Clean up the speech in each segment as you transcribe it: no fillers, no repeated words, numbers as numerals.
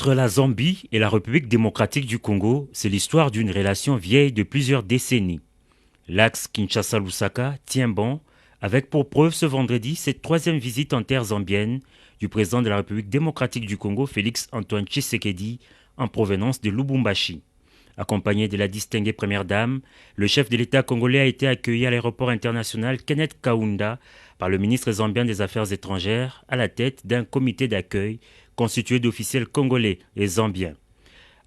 Entre la Zambie et la République démocratique du Congo, c'est l'histoire d'une relation vieille de plusieurs décennies. L'axe Kinshasa-Lusaka tient bon, avec pour preuve ce vendredi cette troisième visite en terre zambienne du président de la République démocratique du Congo, Félix-Antoine Tshisekedi, en provenance de Lubumbashi. Accompagné de la distinguée première dame, le chef de l'État congolais a été accueilli à l'aéroport international Kenneth Kaunda par le ministre zambien des Affaires étrangères à la tête d'un comité d'accueil constitué d'officiels congolais et zambiens.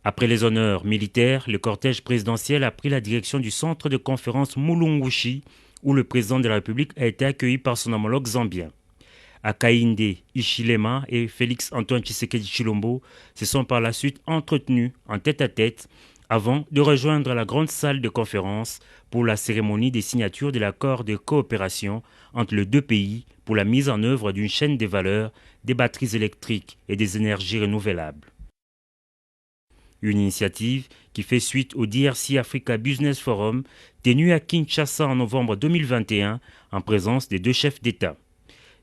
Après les honneurs militaires, le cortège présidentiel a pris la direction du centre de conférence Mulungushi où le président de la République a été accueilli par son homologue zambien. Hakainde Hichilema et Félix-Antoine Tshisekedi Tshilombo se sont par la suite entretenus en tête-à-tête avant de rejoindre la grande salle de conférence pour la cérémonie des signatures de l'accord de coopération entre les deux pays pour la mise en œuvre d'une chaîne de valeur des batteries électriques et des énergies renouvelables. Une initiative qui fait suite au DRC Africa Business Forum tenu à Kinshasa en novembre 2021 en présence des deux chefs d'État.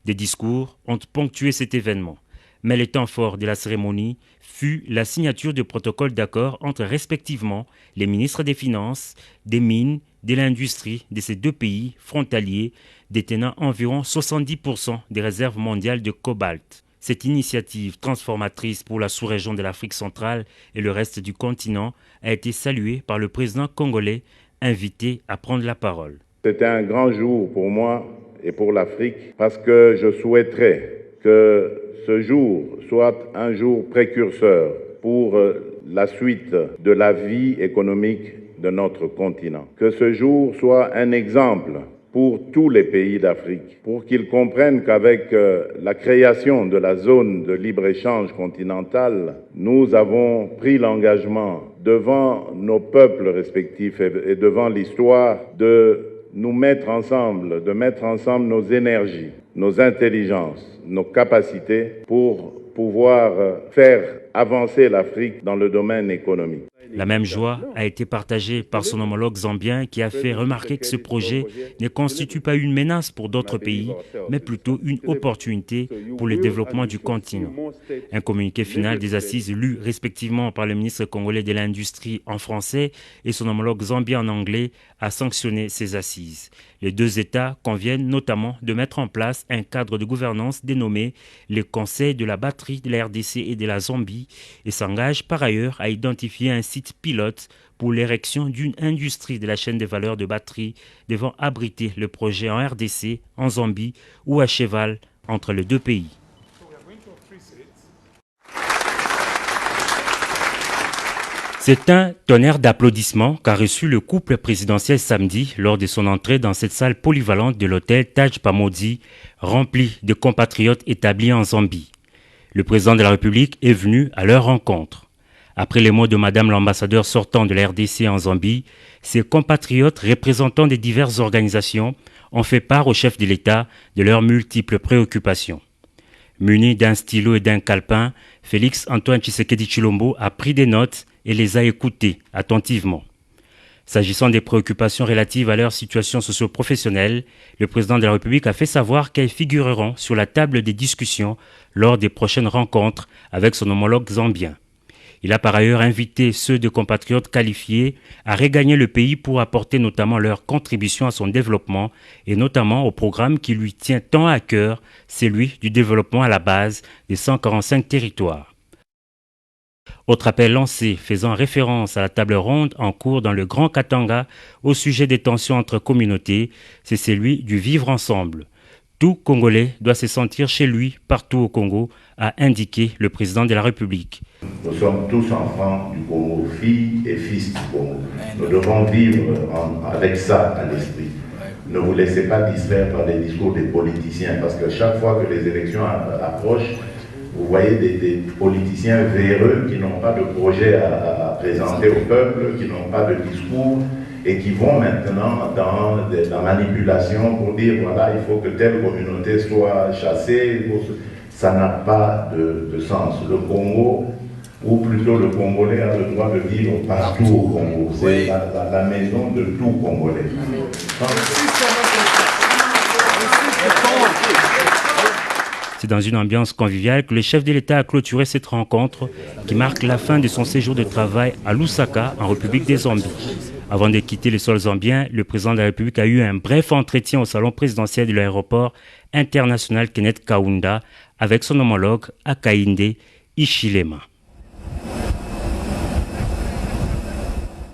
Des discours ont ponctué cet événement, mais le temps fort de la cérémonie fut la signature de protocoles d'accord entre respectivement les ministres des Finances, des Mines, de l'Industrie de ces deux pays frontaliers détenant environ 70% des réserves mondiales de cobalt. Cette initiative transformatrice pour la sous-région de l'Afrique centrale et le reste du continent a été saluée par le président congolais invité à prendre la parole. C'était un grand jour pour moi et pour l'Afrique parce que je souhaiterais que ce jour soit un jour précurseur pour la suite de la vie économique de notre continent. Que ce jour soit un exemple pour tous les pays d'Afrique, pour qu'ils comprennent qu'avec la création de la zone de libre-échange continentale, nous avons pris l'engagement devant nos peuples respectifs et devant l'histoire de nous mettre ensemble, de mettre ensemble nos énergies, nos intelligences, nos capacités pour pouvoir faire avancer l'Afrique dans le domaine économique. La même joie a été partagée par son homologue zambien qui a fait remarquer que ce projet ne constitue pas une menace pour d'autres pays, mais plutôt une opportunité pour le développement du continent. Un communiqué final des assises lu respectivement par le ministre congolais de l'Industrie en français et son homologue zambien en anglais a sanctionné ces assises. Les deux États conviennent notamment de mettre en place un cadre de gouvernance dénommé le Conseil de la batterie de la RDC et de la Zambie et s'engagent par ailleurs à identifier un site pilote pour l'érection d'une industrie de la chaîne de valeur de batterie devant abriter le projet en RDC, en Zambie ou à cheval entre les deux pays. C'est un tonnerre d'applaudissements qu'a reçu le couple présidentiel samedi lors de son entrée dans cette salle polyvalente de l'hôtel Taj Pamodi, remplie de compatriotes établis en Zambie. Le président de la République est venu à leur rencontre. Après les mots de Madame l'ambassadeur sortant de la RDC en Zambie, ses compatriotes représentant des diverses organisations ont fait part au chef de l'État de leurs multiples préoccupations. Muni d'un stylo et d'un calepin, Félix-Antoine Tshisekedi Tshilombo a pris des notes et les a écoutées attentivement. S'agissant des préoccupations relatives à leur situation socio-professionnelle, le président de la République a fait savoir qu'elles figureront sur la table des discussions lors des prochaines rencontres avec son homologue zambien. Il a par ailleurs invité ceux de compatriotes qualifiés à regagner le pays pour apporter notamment leur contribution à son développement et notamment au programme qui lui tient tant à cœur, celui du développement à la base des 145 territoires. Autre appel lancé faisant référence à la table ronde en cours dans le Grand Katanga au sujet des tensions entre communautés, c'est celui du vivre ensemble. Tout Congolais doit se sentir chez lui partout au Congo, a indiqué le président de la République. Nous sommes tous enfants du Congo, filles et fils du Congo. Nous devons vivre avec ça à l'esprit. Ne vous laissez pas distraire par les discours des politiciens, parce que chaque fois que les élections approchent, vous voyez des politiciens véreux qui n'ont pas de projet à présenter au peuple, qui n'ont pas de discours et qui vont maintenant dans la manipulation pour dire voilà, il faut que telle communauté soit chassée. Ça n'a pas de sens. Le Congo, ou plutôt le Congolais, a le droit de vivre partout au Congo. C'est la maison de tout Congolais. C'est dans une ambiance conviviale que le chef de l'État a clôturé cette rencontre qui marque la fin de son séjour de travail à Lusaka, en République des Zambie. Avant de quitter le sol zambien, le président de la République a eu un bref entretien au salon présidentiel de l'aéroport international Kenneth Kaunda avec son homologue Hakainde Hichilema.